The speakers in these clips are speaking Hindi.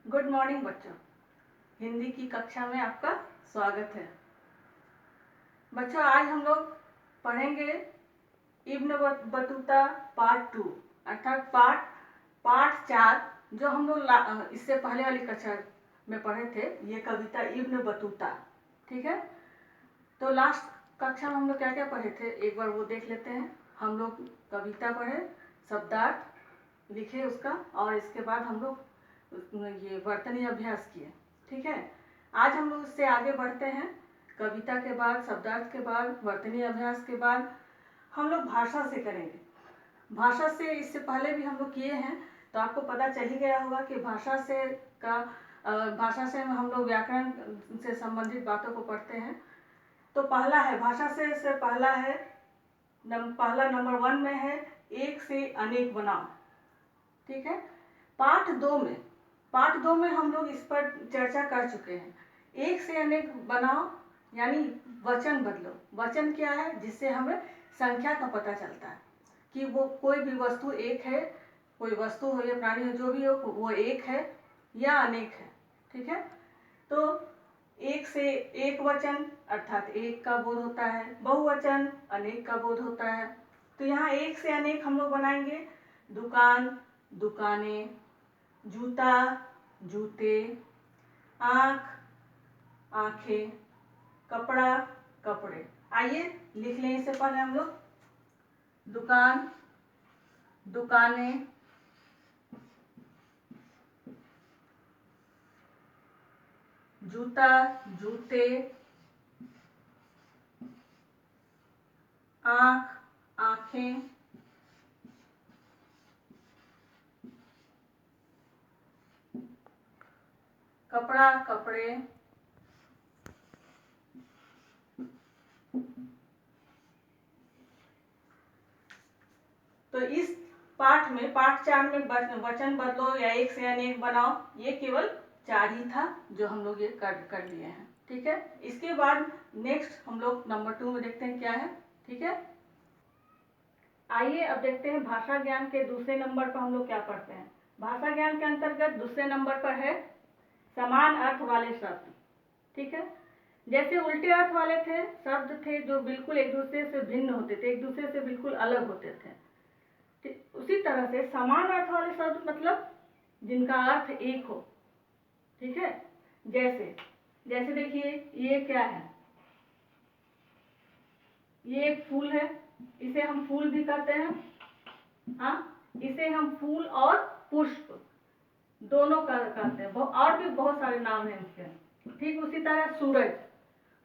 गुड मॉर्निंग बच्चों। हिंदी की कक्षा में आपका स्वागत है। बच्चों, आज हम लोग पढ़ेंगे इब्न बतूता पार्ट 2 अर्थात पार्ट 4, जो हम लोग इससे पहले वाली कक्षा में पढ़े थे। ये कविता इब्न बतूता, ठीक है। तो लास्ट कक्षा में हम लोग क्या क्या पढ़े थे, एक बार वो देख लेते हैं। हम लोग कविता पढ़े, शब्दार्थ लिखे उसका, और इसके बाद हम लोग ये वर्तनी अभ्यास किए, ठीक है। आज हम लोग उससे आगे बढ़ते हैं। कविता के बाद, शब्दार्थ के बाद, वर्तनी अभ्यास के बाद हम लोग भाषा से करेंगे। भाषा से इससे पहले भी हम लोग किए हैं, तो आपको पता चल ही गया होगा कि भाषा से हम लोग व्याकरण से संबंधित बातों को पढ़ते हैं। तो पहला है, भाषा से पहला है, पहला नंबर 1 में है एक से अनेक बनाओ, ठीक है। पार्ट 2 में हम लोग इस पर चर्चा कर चुके हैं। एक से अनेक बनाओ यानी वचन बदलो। वचन क्या है? जिससे हमें संख्या का पता चलता है कि वो कोई भी वस्तु एक है, कोई वस्तु हो या प्राणी हो, जो भी हो, वो एक है या अनेक है, ठीक है। तो एक से एक वचन अर्थात एक का बोध होता है, बहुवचन अनेक का बोध होता है। तो यहाँ एक से अनेक हम लोग बनाएंगे। दुकान, दुकानें, जूता, जूते, आँख, आँखें, कपड़ा, कपड़े। आइए लिख लें इससे पहले हम लोग। दुकान, दुकानें, जूता, जूते, आँख, आँखें, कपड़ा, कपड़े, तो इस पार्ट 4 में वचन बदलो या एक से अनेक बनाओ, ये केवल 4 ही था जो हम लोग ये कर लिए हैं, ठीक है। इसके बाद नेक्स्ट हम लोग नंबर 2 में देखते हैं क्या है, ठीक है। आइए अब देखते हैं भाषा ज्ञान के दूसरे नंबर पर हम लोग क्या पढ़ते हैं। भाषा ज्ञान के अंतर्गत दूसरे नंबर पर है समान अर्थ वाले शब्द, ठीक है। जैसे उल्टे अर्थ वाले थे शब्द थे जो बिल्कुल एक दूसरे से भिन्न होते थे, एक दूसरे से बिल्कुल अलग होते थे। उसी तरह से समान अर्थ वाले शब्द मतलब जिनका अर्थ एक हो, ठीक है। जैसे जैसे देखिए, ये क्या है? ये एक फूल है, इसे हम फूल भी कहते हैं, हाँ। इसे हम फूल और पुष्प दोनों का कहते हैं, और भी बहुत सारे नाम हैं इसके। ठीक उसी तरह सूरज,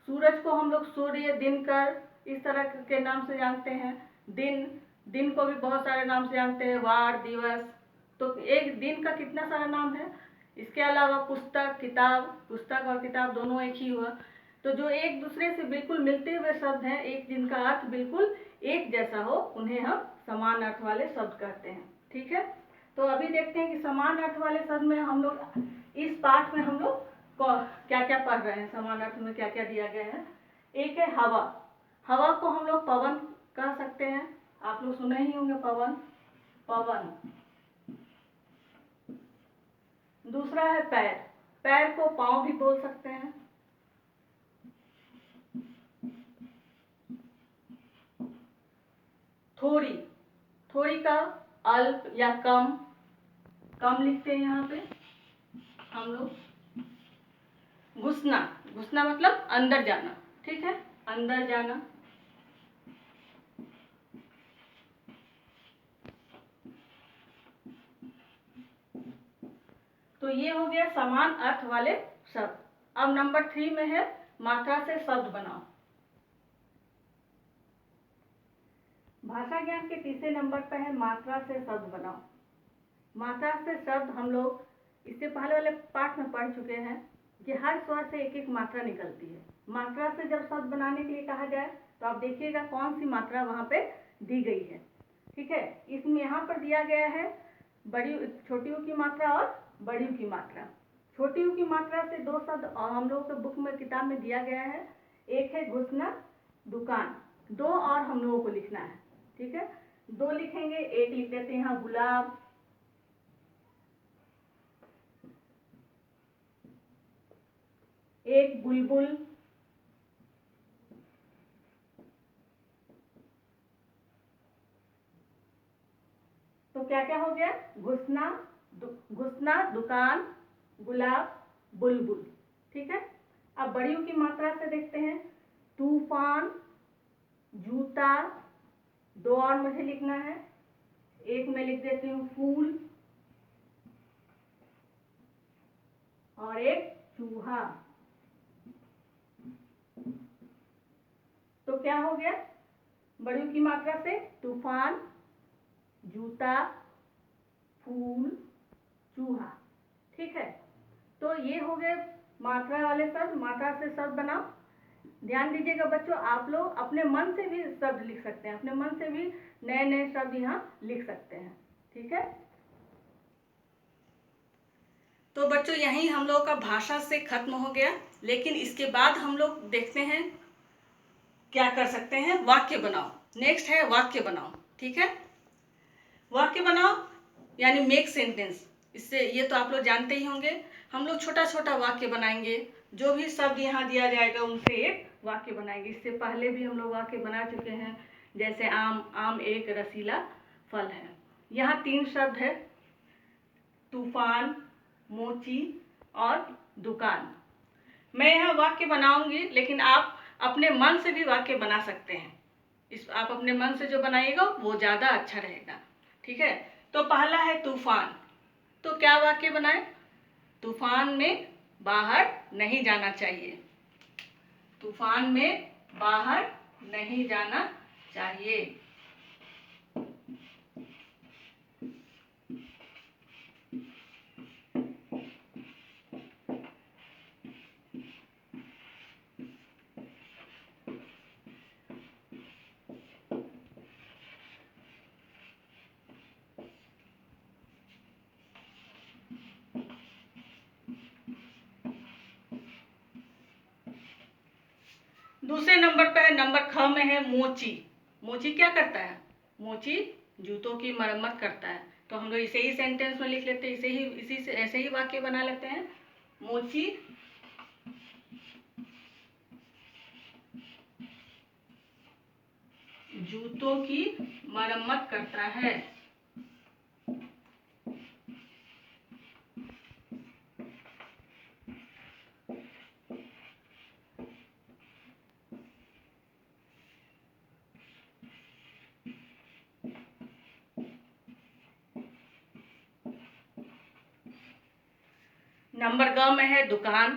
सूरज को हम लोग सूर्य, दिनकर इस तरह के नाम से जानते हैं। दिन को भी बहुत सारे नाम से जानते हैं, वार, दिवस। तो एक दिन का कितना सारा नाम है। इसके अलावा पुस्तक, किताब, पुस्तक और किताब दोनों एक ही हुआ। तो जो एक दूसरे से बिल्कुल मिलते हुए शब्द हैं, एक जिनका अर्थ बिल्कुल एक जैसा हो, उन्हें हम समान अर्थ वाले शब्द कहते हैं, ठीक है। तो अभी देखते हैं कि समान अर्थ वाले शब्द में हम लोग इस पाठ में हम लोग क्या क्या पढ़ रहे हैं। समान अर्थ में क्या क्या दिया गया है। एक है हवा, हवा को हम लोग पवन कह सकते हैं। आप लोग सुने ही होंगे पवन, पवन। दूसरा है पैर, पैर को पांव भी बोल सकते हैं। थोड़ी, थोड़ी का अल्प या कम, कम लिखते हैं यहाँ पे हम लोग। घुसना, घुसना मतलब अंदर जाना, ठीक है, अंदर जाना। तो ये हो गया समान अर्थ वाले शब्द। अब नंबर 3 में है मात्रा से शब्द बनाओ। भाषा ज्ञान के तीसरे नंबर पर है मात्रा से शब्द बनाओ। मात्रा से शब्द हम लोग इससे पहले वाले पाठ में पढ़ चुके हैं कि हर स्वर से एक एक मात्रा निकलती है। मात्रा से जब शब्द बनाने के लिए कहा जाए तो आप देखिएगा कौन सी मात्रा वहाँ पे दी गई है, ठीक है। इसमें यहाँ पर दिया गया है बड़ी छोटी ऊ की मात्रा और बड़ी ऊ की मात्रा। छोटी ऊ की मात्रा से 2 शब्द और हम लोगों के बुक में, किताब में दिया गया है। एक है घुसना, दुकान। 2 और हम लोगों को लिखना है, ठीक है। 2 लिखेंगे, एक लिख देते हैं यहाँ गुलाब, एक बुलबुल, तो क्या क्या हो गया? घुसना, दुकान, गुलाब, बुलबुल। ठीक है। अब बड़ियों की मात्रा से देखते हैं। तूफान, जूता, दो और मुझे लिखना है। एक मैं लिख देती हूँ फूल, और एक चूहा। तो क्या हो गया बड़ियों की मात्रा से? तूफान, जूता, फूल, चूहा। ठीक है। तो ये हो गए मात्रा वाले शब्द। मात्रा से शब्द बनाओ। ध्यान दीजिएगा बच्चों, आप लोग अपने मन से भी शब्द लिख सकते हैं, अपने मन से भी नए नए शब्द यहाँ लिख सकते हैं। ठीक है। तो बच्चों यहीं हम लोग का भाषा से खत्म हो गया, लेकिन इसके बाद हम लोग देखते हैं क्या कर सकते हैं। वाक्य बनाओ। नेक्स्ट है वाक्य बनाओ। ठीक है। वाक्य बनाओ यानी मेक सेंटेंस। इससे ये तो आप लोग जानते ही होंगे। हम लोग छोटा छोटा वाक्य बनाएंगे। जो भी शब्द यहाँ दिया जाएगा उनसे एक वाक्य बनाएंगे। इससे पहले भी हम लोग वाक्य बना चुके हैं। जैसे आम, आम एक रसीला फल है। यहाँ 3 शब्द है, तूफान, मोची और दुकान। मैं यहाँ वाक्य बनाऊंगी, लेकिन आप अपने मन से भी वाक्य बना सकते हैं। आप अपने मन से जो बनाइएगा वो ज़्यादा अच्छा रहेगा। ठीक है। तो पहला है तूफान। तो क्या वाक्य बनाए? तूफान में बाहर नहीं जाना चाहिए। तूफान में बाहर नहीं जाना चाहिए। दूसरे नंबर पर है, नंबर ख में है मोची। मोची क्या करता है? मोची जूतों की मरम्मत करता है। तो हम लोग इसे ही सेंटेंस में लिख लेते हैं, इसी से ऐसे ही वाक्य बना लेते हैं। मोची जूतों की मरम्मत करता है। नंबर ग में है दुकान।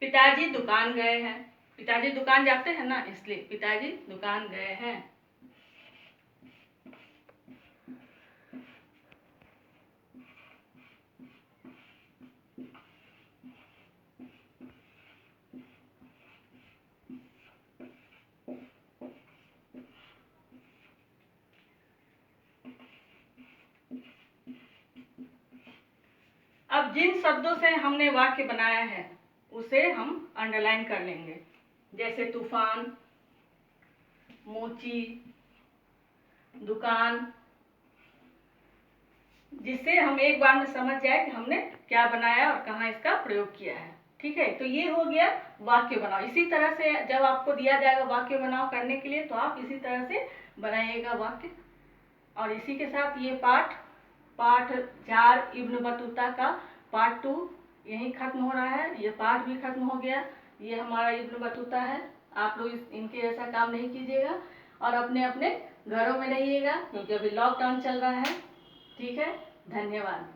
पिताजी दुकान गए हैं। पिताजी दुकान जाते हैं ना, इसलिए पिताजी दुकान गए हैं। अब जिन शब्दों से हमने वाक्य बनाया है उसे हम अंडरलाइन कर लेंगे। जैसे तूफान, मोची, दुकान, जिससे हम एक बार में समझ जाए कि हमने क्या बनाया और कहाँ इसका प्रयोग किया है। ठीक है। तो ये हो गया वाक्य बनाओ। इसी तरह से जब आपको दिया जाएगा वाक्य बनाओ करने के लिए, तो आप इसी तरह से बनाइएगा वाक्य। और इसी के साथ ये पाठ 4 इब्न बतूता का पार्ट 2 यहीं खत्म हो रहा है। ये पाठ भी खत्म हो गया। ये हमारा इब्न बतूता है। आप लोग इनके ऐसा काम नहीं कीजिएगा और अपने अपने घरों में रहिएगा, क्योंकि अभी लॉकडाउन चल रहा है। ठीक है। धन्यवाद।